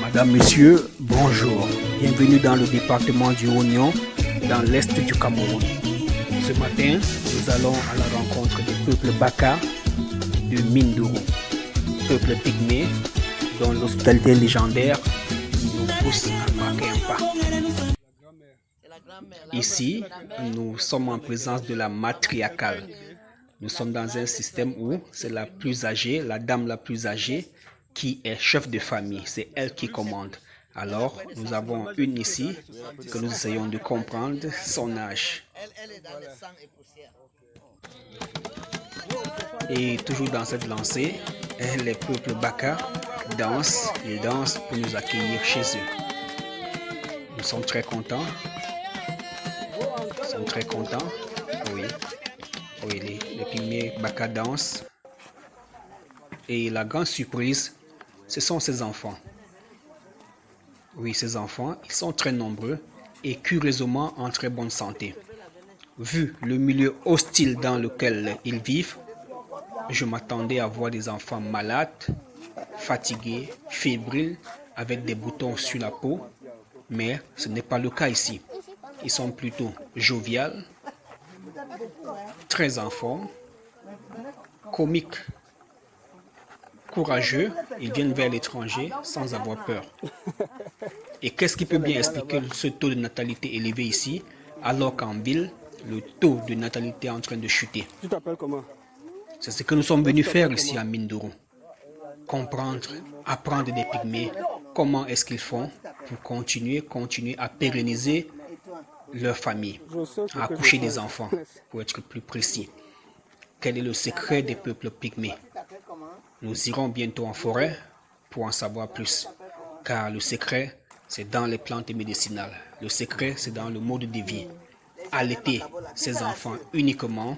Madame, Monsieur, bonjour. Bienvenue dans le département du Oignon, dans l'est du Cameroun. Ce matin, nous allons à la rencontre du peuple Baka de Mindourou, peuple pygmée dont l'hospitalité légendaire nous pousse à marquer un pas. Ici, nous sommes en présence de la matriarcale. Nous sommes dans un système où c'est la plus âgée, la dame la plus âgée, qui est chef de famille. C'est elle qui commande. Alors, nous avons une ici que nous essayons de comprendre son âge. Et toujours dans cette lancée, les peuples Baka dansent. Ils dansent pour nous accueillir chez eux. Nous sommes très contents. Nous sommes très contents. Oui. Oui, les pygmées Baka dansent. Et la grande surprise, ce sont ces enfants. Oui, ces enfants, ils sont très nombreux et curieusement en très bonne santé. Vu le milieu hostile dans lequel ils vivent, je m'attendais à voir des enfants malades, fatigués, fébriles, avec des boutons sur la peau, mais ce n'est pas le cas ici. Ils sont plutôt joviales, très en forme, comiques, courageux, ils viennent vers l'étranger sans avoir peur. Et qu'est-ce qui peut bien expliquer ce taux de natalité élevé ici, alors qu'en ville, le taux de natalité est en train de chuter? Tu t'appelles comment? C'est ce que nous sommes venus faire ici à Mindourou. Comprendre, apprendre des pygmées, comment est-ce qu'ils font pour continuer à pérenniser leur famille, à accoucher des enfants, pour être plus précis. Quel est le secret des peuples pygmées? Nous irons bientôt en forêt pour en savoir plus, car le secret, c'est dans les plantes médicinales. Le secret, c'est dans le mode de vie. Allaiter ces enfants uniquement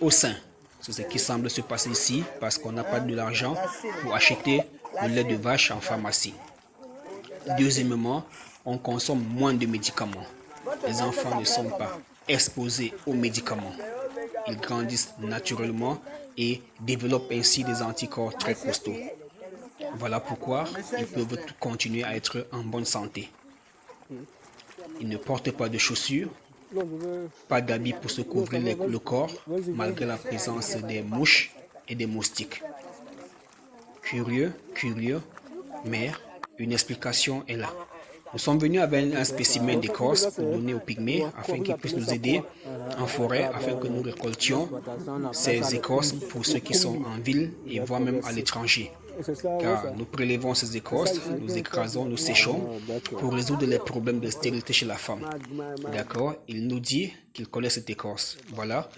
au sein. C'est ce qui semble se passer ici, parce qu'on n'a pas de l'argent pour acheter le lait de vache en pharmacie. Deuxièmement, on consomme moins de médicaments. Les enfants ne sont pas exposés aux médicaments. Ils grandissent naturellement et développent ainsi des anticorps très costauds. Voilà pourquoi ils peuvent continuer à être en bonne santé. Ils ne portent pas de chaussures, pas d'habits pour se couvrir le corps, malgré la présence des mouches et des moustiques. Curieux, mais une explication est là. Nous sommes venus avec un spécimen d'écorce pour donner aux pygmées afin qu'ils puissent nous aider en forêt, afin que nous récoltions ces écorces pour ceux qui sont en ville et voire même à l'étranger. Car nous prélevons ces écorces, nous écrasons, nous séchons pour résoudre les problèmes de stérilité chez la femme. D'accord? Il nous dit qu'il connaît cette écorce. Voilà,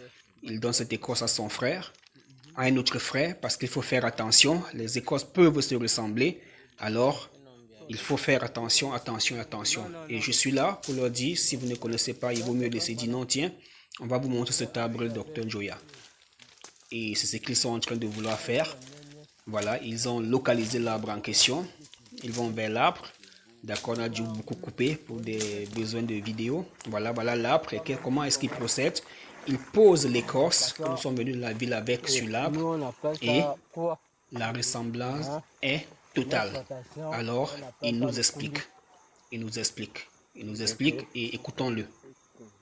il donne cette écorce à son frère, à un autre frère, parce qu'il faut faire attention. Les écorces peuvent se ressembler, alors il faut faire attention. Et je suis là pour leur dire, si vous ne connaissez pas, il vaut mieux laisser dire non, tiens, on va vous montrer cet arbre, Dr Joya. Et c'est ce qu'ils sont en train de vouloir faire. Voilà, ils ont localisé l'arbre en question. Ils vont vers l'arbre. D'accord, on a dû beaucoup couper pour des besoins de vidéo. Voilà l'arbre. Et comment est-ce qu'ils procèdent? Ils posent l'écorce que nous sommes venus de la ville avec sur l'arbre. Et la ressemblance est totale. Alors, il nous explique. Et écoutons-le.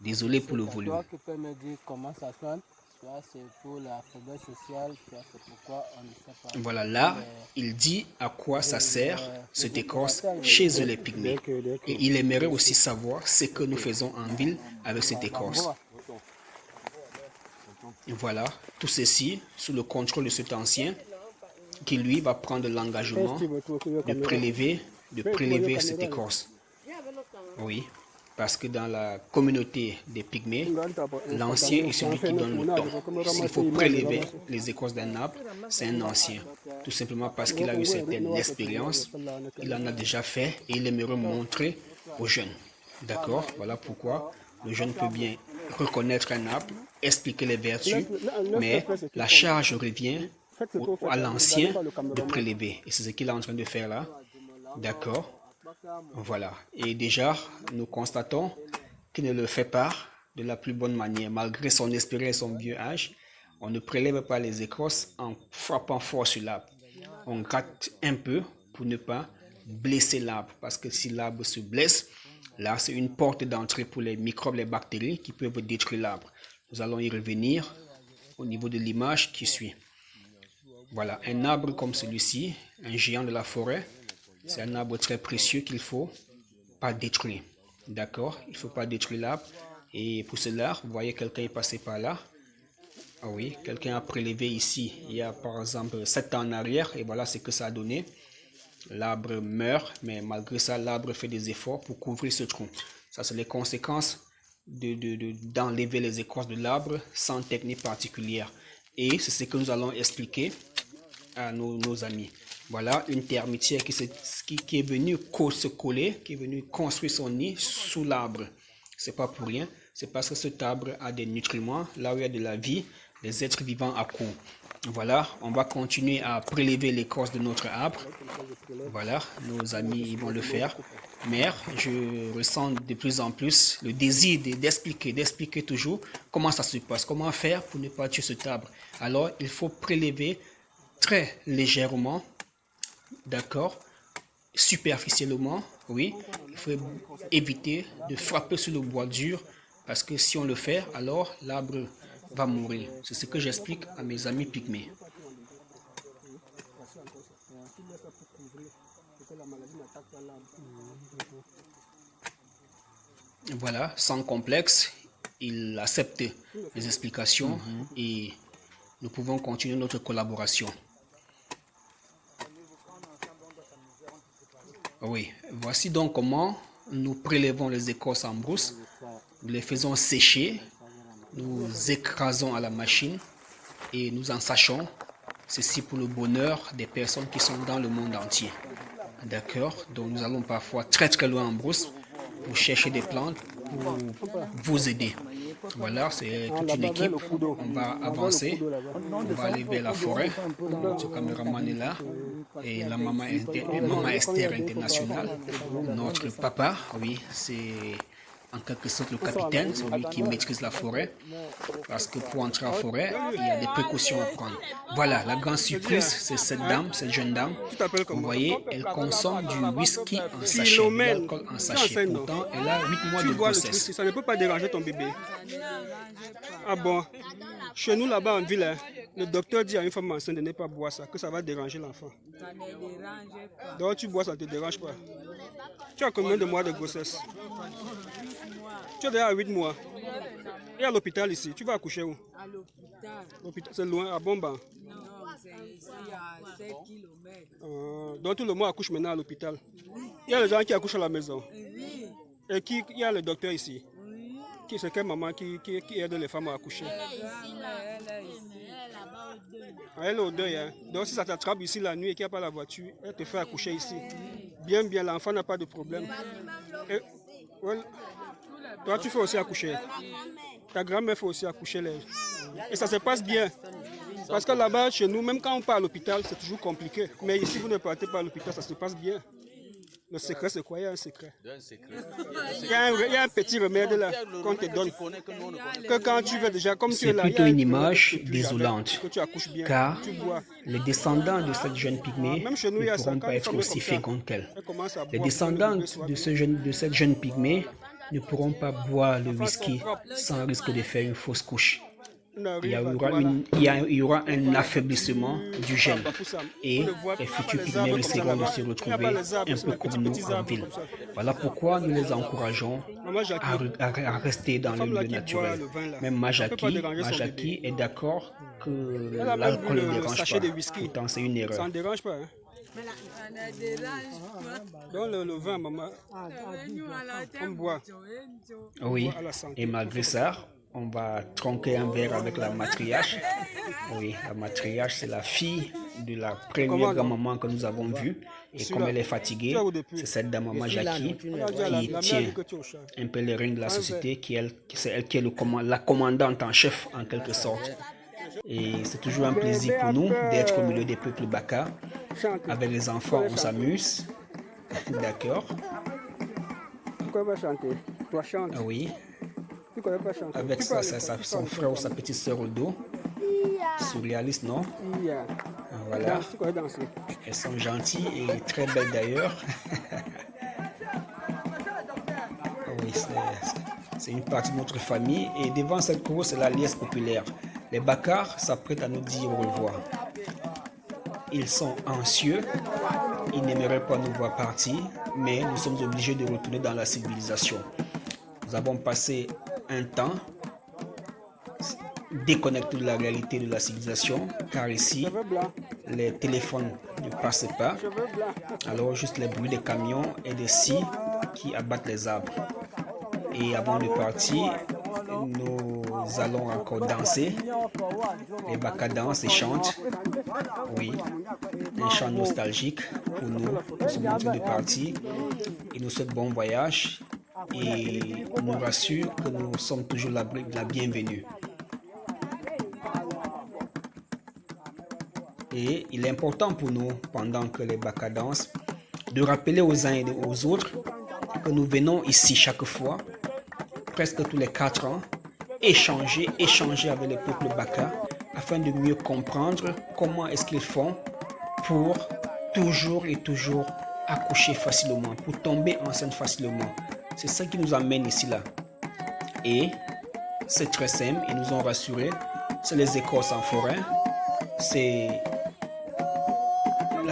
Désolé pour le volume. Tu peux me dire comment ça sonne? Soit c'est pour la faiblesse sociale, soit c'est pourquoi on ne sait pas. Voilà, là, il dit à quoi ça sert cette écorce chez eux les pygmées. Et il aimerait aussi savoir ce que nous faisons en ville avec cette écorce. Et voilà, tout ceci sous le contrôle de cet ancien qui lui va prendre l'engagement de prélever cette écorce. Oui. Parce que dans la communauté des pygmées, l'ancien est celui qui donne le ton. S'il faut prélever les écorces d'un arbre, c'est un ancien. Tout simplement parce qu'il a eu certaine expérience, il en a déjà fait et il aimerait montrer aux jeunes. D'accord? Voilà pourquoi le jeune peut bien reconnaître un arbre, expliquer les vertus, mais la charge revient à l'ancien de prélever. Et c'est ce qu'il est en train de faire là. D'accord? Voilà. Et déjà, nous constatons qu'il ne le fait pas de la plus bonne manière. Malgré son expérience et son vieux âge, on ne prélève pas les écorces en frappant fort sur l'arbre. On gratte un peu pour ne pas blesser l'arbre. Parce que si l'arbre se blesse, là, c'est une porte d'entrée pour les microbes, les bactéries qui peuvent détruire l'arbre. Nous allons y revenir au niveau de l'image qui suit. Voilà, un arbre comme celui-ci, un géant de la forêt, c'est un arbre très précieux qu'il ne faut pas détruire. D'accord? Il ne faut pas détruire l'arbre. Et pour cela, vous voyez, quelqu'un est passé par là. Ah oui, quelqu'un a prélevé ici, il y a par exemple 7 ans en arrière, et voilà ce que ça a donné. L'arbre meurt, mais malgré ça, l'arbre fait des efforts pour couvrir ce trou. Ça, c'est les conséquences d'enlever les écorces de l'arbre sans technique particulière. Et c'est ce que nous allons expliquer à nos amis. Voilà une termitière qui est venue se coller, qui est venue construire son nid sous l'arbre. C'est pas pour rien, c'est parce que cet arbre a des nutriments, là où il y a de la vie, les êtres vivants accourent. Voilà, on va continuer à prélever l'écorce de notre arbre. Voilà, nos amis ils vont le faire. Mère, je ressens de plus en plus le désir d'expliquer toujours comment ça se passe, comment faire pour ne pas tuer cet arbre. Alors, il faut prélever très légèrement, d'accord, superficiellement, oui. Il faut éviter de frapper sur le bois dur parce que si on le fait, alors l'arbre va mourir. C'est ce que j'explique à mes amis pygmées. Voilà, sans complexe, il accepte les explications et nous pouvons continuer notre collaboration. Oui, voici donc comment nous prélevons les écorces en brousse. Nous les faisons sécher, nous écrasons à la machine et nous en sachons. Ceci pour le bonheur des personnes qui sont dans le monde entier. D'accord? Donc nous allons parfois très loin en brousse pour chercher des plantes, pour vous aider. Voilà, c'est toute une équipe. On va avancer, on va aller vers la forêt. Notre caméraman est là. Et la maman Esther internationale. Notre papa, oui, c'est en quelque sorte le capitaine, celui qui maîtrise la forêt. Parce que pour entrer en forêt, il y a des précautions à prendre. Voilà, la grande surprise, c'est cette dame, cette jeune dame. Vous voyez, elle consomme du whisky en sachet, de l'alcool en sachet. Pourtant, elle a 8 mois de grossesse. Ça ne peut pas déranger ton bébé. Ah bon? Chez nous, là-bas en ville, le docteur dit à une femme enceinte de ne pas boire ça, que ça va déranger l'enfant. Donc tu bois, ça ne te dérange pas. Tu as combien de mois de grossesse? Tu es déjà à 8 mois. Et à l'hôpital ici, tu vas accoucher où? À l'hôpital. C'est loin, à Bomba. Non, c'est ici à 7 km. Donc tout le monde accouche maintenant à l'hôpital. Il y a les gens qui accouchent à la maison. Oui. Et il y a le docteur ici. Oui. C'est quelle maman qui aide les femmes à accoucher? Elle est ici. Elle est au deuil. Hein. Donc si ça t'attrape ici la nuit et qu'il n'y a pas la voiture, elle te fait accoucher ici. Bien, l'enfant n'a pas de problème. Et, ouais, toi, tu fais aussi accoucher. Ta grand-mère fait aussi accoucher. Et ça se passe bien. Parce que là-bas, chez nous, même quand on part à l'hôpital, c'est toujours compliqué. Mais ici, vous ne partez pas à l'hôpital, ça se passe bien. Le secret, c'est quoi? Il y a un secret. Il y a un petit remède là qu'on te donne. Que quand tu veux déjà, comme tu es là, c'est plutôt une image désolante. Que tu accouches bien, car tu bois. les descendants de cette jeune pygmée Même chez nous, il y ne a ça. pourront Quand pas une être femme est aussi comme ça, fécondes qu'elle. elle commence à Les boire descendants pour que le bébé soit de cette jeune pygmée ne pourront pas boire le face whisky propre. sans risque de faire une fausse couche. On Il y arrive à aura, voilà. il y aura un affaiblissement du gène et On ne voit les pas futurs les pygmées arbres comme risqueront ça de là-bas. se Il n'y a retrouver pas les arbres, un c'est peu les comme petits nous en arbres ville. comme ça. Voilà pourquoi nous les encourageons Maman Jackie, à rester dans la le femme là milieu qui boit naturel. le vin là, Même ça peut pas déranger son Majaki est d'accord que elle a même bu l'alcool ne le dérange sachet pas. de whisky. Pourtant, c'est une Ça erreur. ne dérange pas. Hein. Ça ne dérange pas. Donc le vin, maman, on boit. Oui, À la santé. et malgré ça, on va tronquer un verre avec la matriarche. Oui, la matriarche, c'est la fille de la première Comment, grand-maman que nous avons vue. Et comme elle est fatiguée, Tu as où depuis? c'est cette dame, maman Jackie, On a dit à la qui mère tient dit que tu es au chat. un peu les règnes de la société, c'est elle qui est la commandante en chef, en quelque sorte. Et c'est toujours un plaisir pour nous d'être au milieu des peuples Baka. Chante. Avec les enfants, on s'amuse. D'accord. Tu connais pas chanter? Toi chante. Ah oui. Tu connais pas chanter? Avec Tu ça, parles- tu son parles- frère ou sa petite soeur au dos. Surréaliste, non? Yeah. Ah Voilà. Danse, tu connais danser. Elles sont gentilles et très belles d'ailleurs. Oui, c'est une partie de notre famille. Et devant cette cour, c'est la liesse populaire. Les Bakars s'apprêtent à nous dire au revoir. Ils sont anxieux. Ils n'aimeraient pas nous voir partir, mais nous sommes obligés de retourner dans la civilisation. Nous avons passé un temps déconnectés de la réalité de la civilisation, car ici, les téléphones ne passent pas. Alors, juste les bruits des camions et des scies qui abattent les arbres. Et avant de partir, nous allons encore danser. Les Baka dansent et chantent. Oui, un chant nostalgique pour nous. Nous sommes en train de partir. Ils nous souhaitent bon voyage et nous rassurent que nous sommes toujours la bienvenue. Et il est important pour nous, pendant que les Baka dansent, de rappeler aux uns et aux autres que nous venons ici chaque fois, presque tous les 4 ans, échanger avec les peuples Baka afin de mieux comprendre comment est-ce qu'ils font pour toujours et toujours accoucher facilement, pour tomber enceinte facilement. C'est ça qui nous amène ici là. Et c'est très simple, ils nous ont rassurés, c'est les écorces en forêt, c'est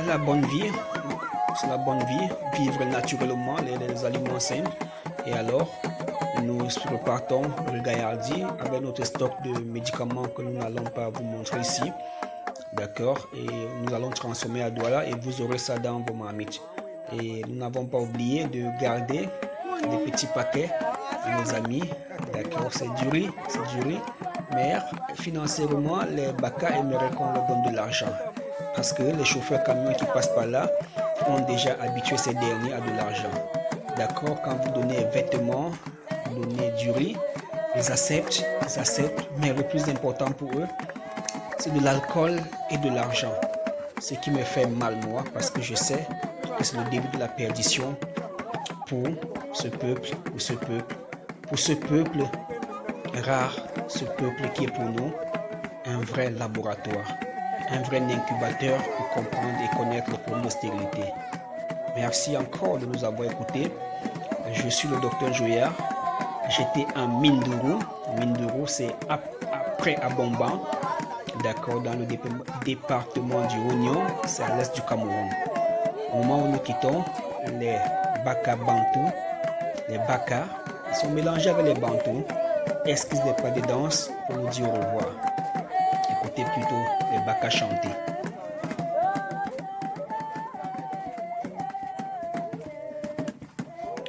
la bonne vie, c'est la bonne vie, vivre naturellement, les aliments simples. Et alors, nous repartons regaillardis avec notre stock de médicaments que nous n'allons pas vous montrer ici. D'accord? Et nous allons transformer à Douala et vous aurez ça dans vos marmites. Et nous n'avons pas oublié de garder des petits paquets à nos amis. D'accord? C'est du riz. Mais financièrement, les Baka aimeraient qu'on leur donne de l'argent. Parce que les chauffeurs camions qui passent par là ont déjà habitué ces derniers à de l'argent. D'accord? Quand vous donnez vêtements, vous donnez du riz, ils acceptent, mais le plus important pour eux, c'est de l'alcool et de l'argent. Ce qui me fait mal moi, parce que je sais que c'est le début de la perdition pour ce peuple rare, ce peuple qui est pour nous un vrai laboratoire, un vrai incubateur pour comprendre et connaître le problème de stérilité. Merci encore de nous avoir écoutés. Je suis le docteur Joya. J'étais en Mindourou. Mindourou, c'est après Abomban. D'accord, dans le département du Oignon, c'est à l'est du Cameroun. Au moment où nous quittons, les Baka Bantou, les Baka sont mélangés avec les Bantous. Esquisse des pas de danse pour nous dire au revoir. Écoutez plutôt les Baka chanter.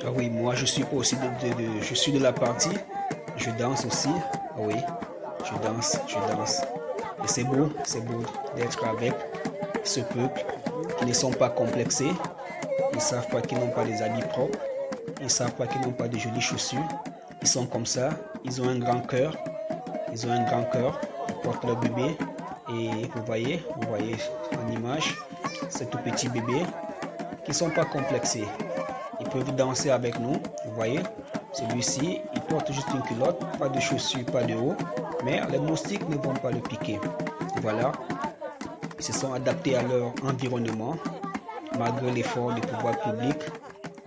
Ah oui, moi je suis aussi je suis de la partie. Je danse aussi. Ah oui, je danse. Et c'est beau d'être avec ce peuple qui ne sont pas complexés. Ils ne savent pas qu'ils n'ont pas des habits propres. Ils ne savent pas qu'ils n'ont pas de jolies chaussures. Ils sont comme ça. Ils ont un grand cœur. Ils portent leur bébé. Et vous voyez en image, ces tout petits bébés qui ne sont pas complexés. Ils peuvent danser avec nous. Vous voyez, celui-ci, il porte juste une culotte, pas de chaussures, pas de haut. Mais les moustiques ne vont pas le piquer. Voilà. Ils se sont adaptés à leur environnement, malgré l'effort des pouvoirs publics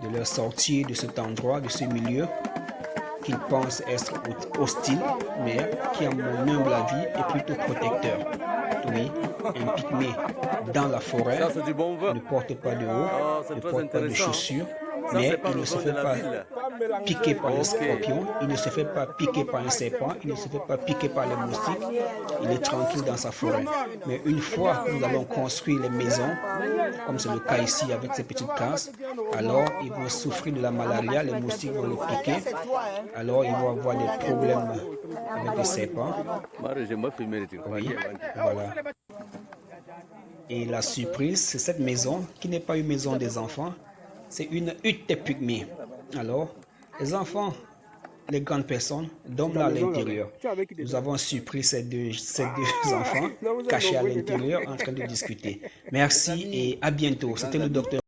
de leur sortir de cet endroit, de ce milieu qu'ils pensent être hostile, mais qui, à mon humble avis, est plutôt protecteur. Oui, un pygmée dans la forêt ne porte pas de haut, ne porte pas de chaussures, mais il ne se fait pas piquer par les scorpions, il ne se fait pas piquer par un serpent, il ne se fait pas piquer par les moustiques, il est tranquille dans sa forêt. Mais une fois que nous allons construire les maisons, comme c'est le cas ici avec ces petites cases, alors ils vont souffrir de la malaria, les moustiques vont le piquer, alors ils vont avoir des problèmes avec les serpents. Oui, voilà. Et la surprise, c'est cette maison qui n'est pas une maison des enfants, c'est une hutte des pygmées. Alors, les enfants, les grandes personnes dorment là à l'intérieur. Nous avons surpris ces deux enfants cachés à l'intérieur en train de discuter. Merci et à bientôt. C'était le docteur